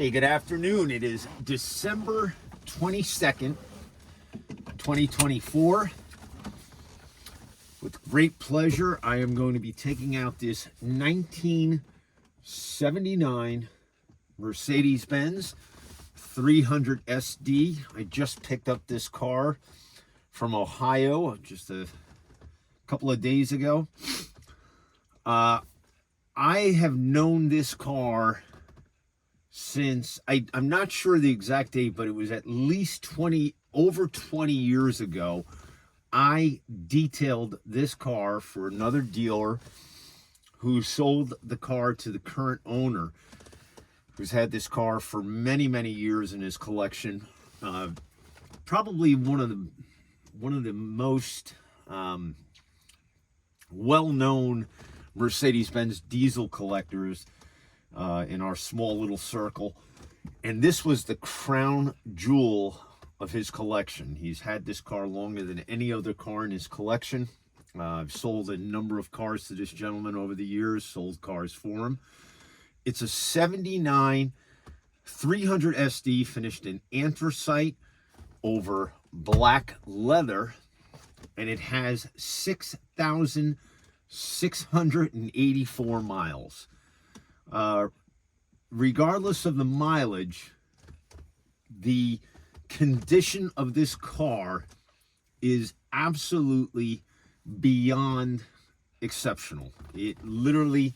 Hey, good afternoon. It is December 22nd, 2024. With great pleasure, I am going to be taking out this 1979 Mercedes-Benz 300 SD. I just picked up this car from Ohio just a couple of days ago. I have known this car since, I'm not sure the exact date, but it was at least over 20 years ago. I detailed this car for another dealer who sold the car to the current owner, who's had this car for many, many years in his collection. Probably one of the most well-known Mercedes-Benz diesel collectors in our small little circle. And this was the crown jewel of his collection. He's had this car longer than any other car in his collection. I've sold a number of cars to this gentleman over the years, sold cars for him. It's a 79 300 SD finished in anthracite over black leather, and it has 6,684 miles. Regardless of the mileage, the condition of this car is absolutely beyond exceptional. It literally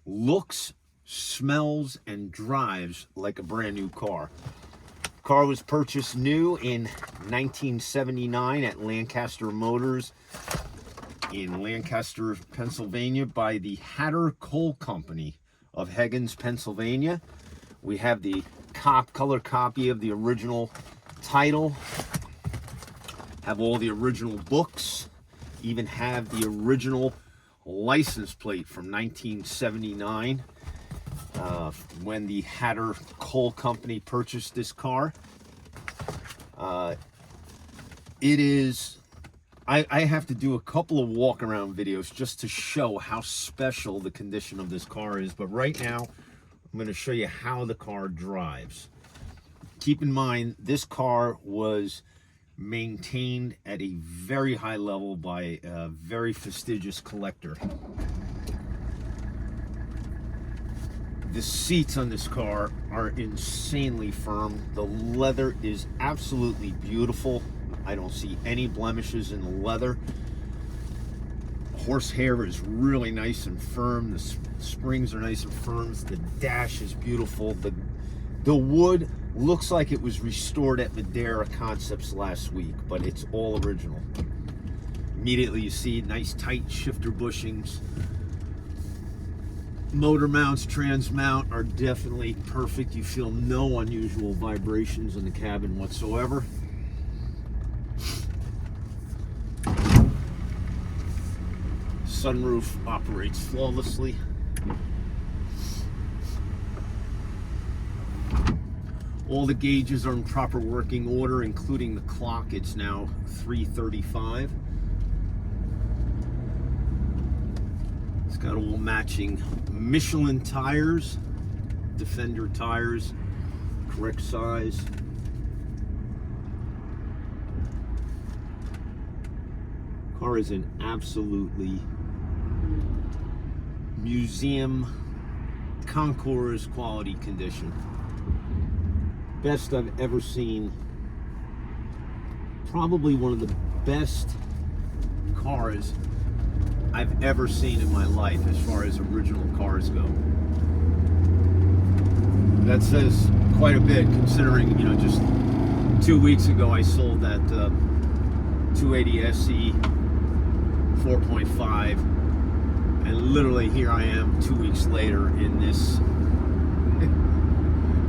looks, smells, and drives like a brand new car. Car was purchased new in 1979 at Lancaster Motors in Lancaster, Pennsylvania by the Hatter Coal Company of Higgins, Pennsylvania. We have the color copy of the original title, have all the original books, even have the original license plate from 1979 when the Hatter Coal Company purchased this car. It is, I have to do a couple of walk around videos just to show how special the condition of this car is, but right now I'm going to show you how the car drives. Keep in mind, this car was maintained at a very high level by a very fastidious collector. The seats on this car are insanely firm. The leather is absolutely beautiful. I don't see any blemishes in the leather. Horsehair is really nice and firm. The springs are nice and firm. The dash is beautiful. The wood looks like it was restored at Madeira Concepts last week, but it's all original. Immediately you see nice tight shifter bushings. Motor mounts, trans mount are definitely perfect. You feel no unusual vibrations in the cabin whatsoever. Sunroof operates flawlessly. All the gauges are in proper working order, including the clock. It's now 3:35. It's got all matching Michelin tires, Defender tires, correct size. Car is in absolutely museum concours quality condition. Best I've ever seen. Probably one of the best cars I've ever seen in my life as far as original cars go. That says quite a bit, considering, you know, just 2 weeks ago I sold that 280 SE 4.5, and literally here I am 2 weeks later in this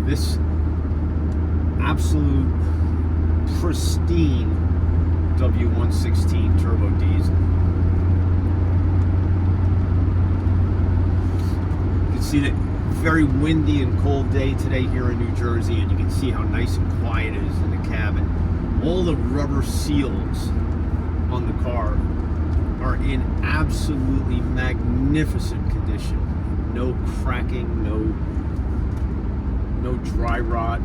this absolute pristine W116 turbo diesel. You can see that very windy and cold day today here in New Jersey, and you can see how nice and quiet it is in the cabin. All the rubber seals on the car are in absolutely magnificent condition. No cracking, no no dry rot.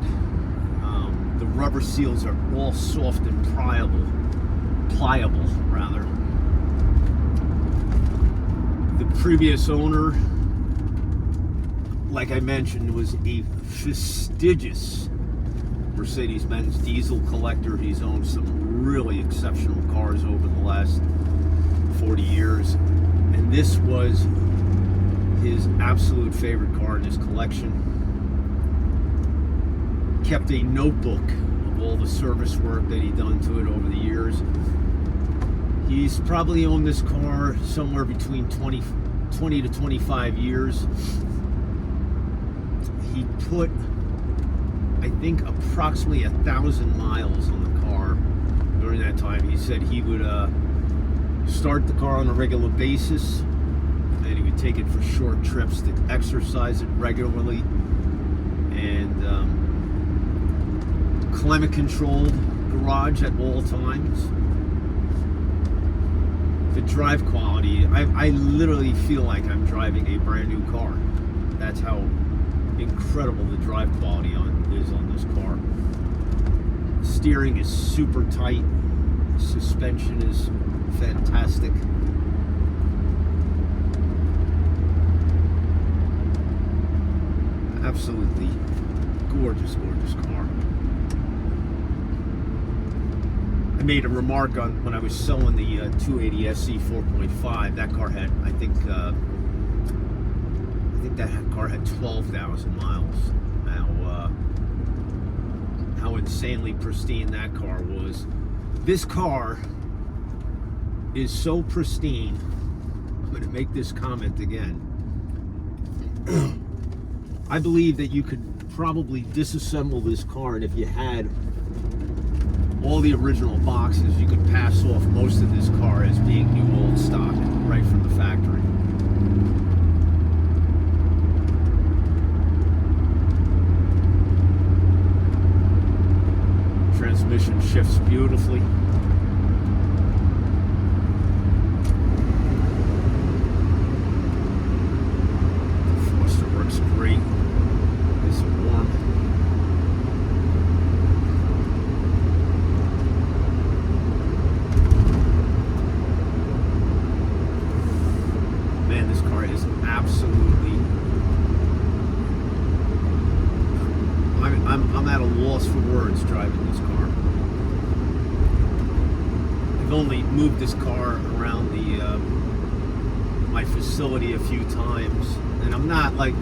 The rubber seals are all soft and pliable rather. The previous owner, like I mentioned, was a fastidious Mercedes-Benz diesel collector. He's owned some really exceptional cars over the last 40 years, and this was his absolute favorite car in his collection. Kept a notebook of all the service work that he'd done to it over the years. He's probably owned this car somewhere between 20 to 25 years. He put, I think, approximately 1,000 miles on the car during that time. He said he would start the car on a regular basis, and he would take it for short trips to exercise it regularly, and climate controlled garage at all times. The drive quality, I literally feel like I'm driving a brand new car. That's how incredible the drive quality is on this car. Steering is super tight. Suspension is fantastic. Absolutely gorgeous, gorgeous car. I made a remark on when I was selling the 280 SC 4.5. That car had, I think that car had 12,000 miles. Now, how insanely pristine that car was. This car is so pristine. I'm going to make this comment again. I believe that you could probably disassemble this car, and if you had all the original boxes, you could pass off most of this car as being new old stock right from the factory. Transmission shifts beautifully. Defroster works great. It's warm. Man, this car is absolutely... I'm at a loss for words driving this car. I've only moved this car around my facility a few times, and I'm not like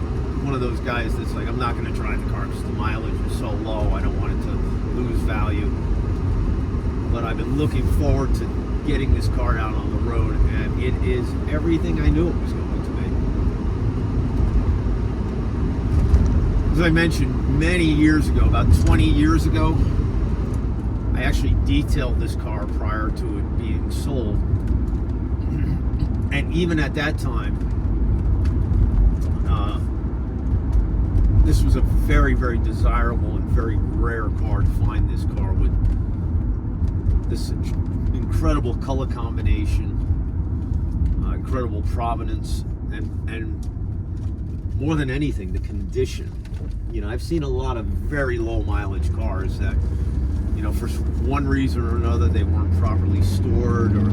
one of those guys that's like, I'm not going to drive the car because the mileage is so low, I don't want it to lose value. But I've been looking forward to getting this car out on the road, and it is everything I knew it was going to be. As I mentioned many years ago, about 20 years ago, I actually detailed this car prior to it being sold. And even at that time, this was a very, very desirable and very rare car to find. This car with this incredible color combination, incredible provenance, and more than anything, the condition. You know, I've seen a lot of very low mileage cars that, you know, for one reason or another, they weren't properly stored, or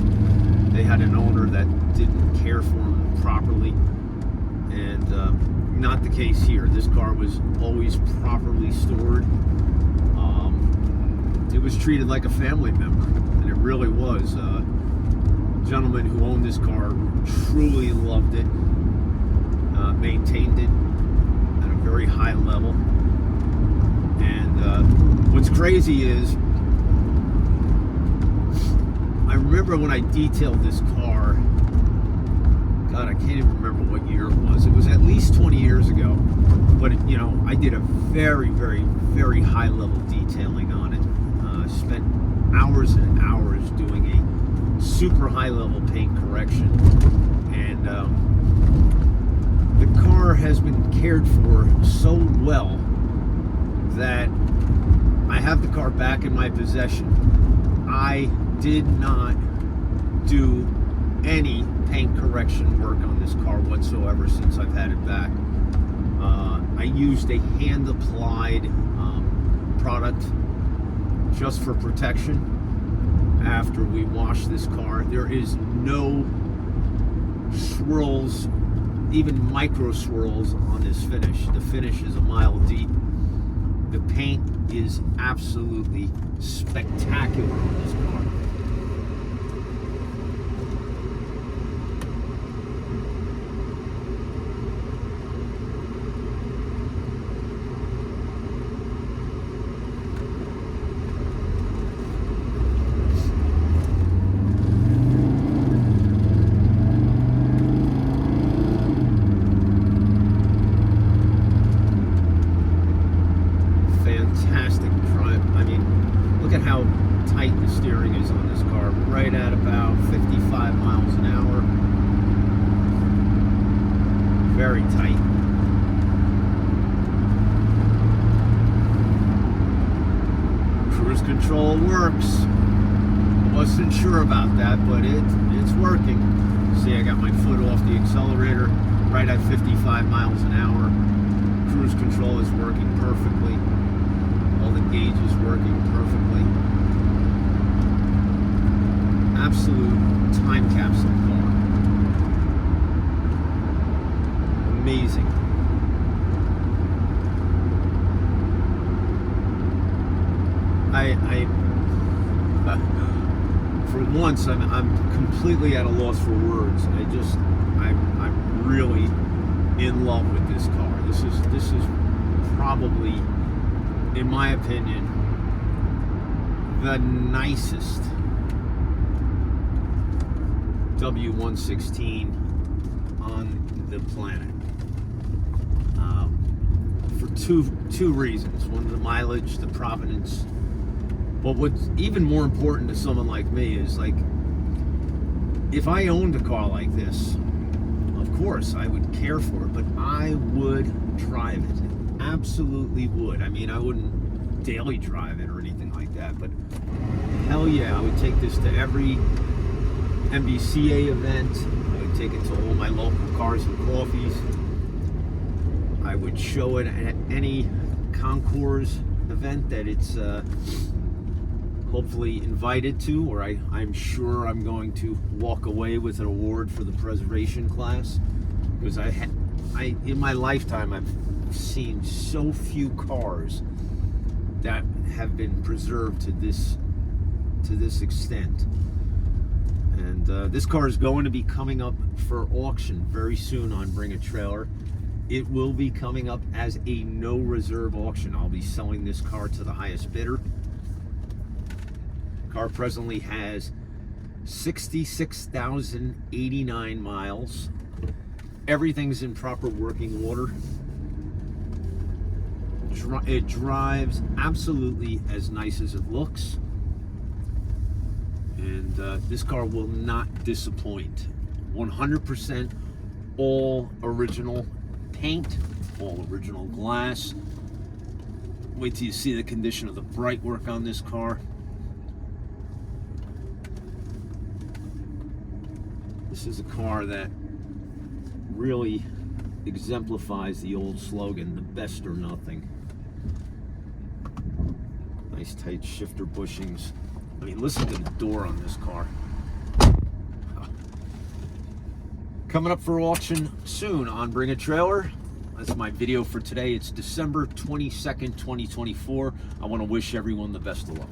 they had an owner that didn't care for them properly. And not the case here. This car was always properly stored. It was treated like a family member, and it really was. The gentleman who owned this car truly loved it, maintained it at a very high level. And what's crazy is, I remember when I detailed this car, God, I can't even remember what year it was. It was at least 20 years ago. But, you know, I did a very, very, very high level detailing on it. Spent hours and hours doing a super high level paint correction. And the car has been cared for so well that I have the car back in my possession. I did not do any paint correction work on this car whatsoever since I've had it back. I used a hand-applied product just for protection after we washed this car. There is no swirls, even micro swirls on this finish. The finish is a mile deep. The paint is absolutely spectacular on this car. Fantastic drive. I mean, look at how tight the steering is on this car. Right at about 55 miles an hour. Very tight. Cruise control works. Wasn't sure about that, but it's working. See, I got my foot off the accelerator right at 55 miles an hour. Cruise control is working perfectly. All the gauges working perfectly. Absolute time capsule car. Amazing. For once, I'm completely at a loss for words. I'm really in love with this car. This is probably, in my opinion, the nicest W116 on the planet. For two reasons. One, the mileage, the provenance. But what's even more important to someone like me is, like, if I owned a car like this, of course I would care for it, but I would drive it. Absolutely would. I mean, I wouldn't daily drive it or anything like that, but hell yeah, I would take this to every MBCA event. I would take it to all my local cars and coffees. I would show it at any concours event that it's hopefully invited to, or I'm sure I'm going to walk away with an award for the preservation class, because I in my lifetime I've seen so few cars that have been preserved to this extent. And this car is going to be coming up for auction very soon on Bring a Trailer. It will be coming up as a no reserve auction. I'll be selling this car to the highest bidder. Car presently has 66,089 miles. Everything's in proper working order. It drives absolutely as nice as it looks. And this car will not disappoint. 100% all original paint, all original glass. Wait till you see the condition of the bright work on this car. This is a car that really exemplifies the old slogan, the best or nothing. Nice tight shifter bushings. I mean, listen to the door on this car. Coming up for auction soon on Bring a Trailer. That's my video for today. It's December 22nd, 2024. I want to wish everyone the best of luck.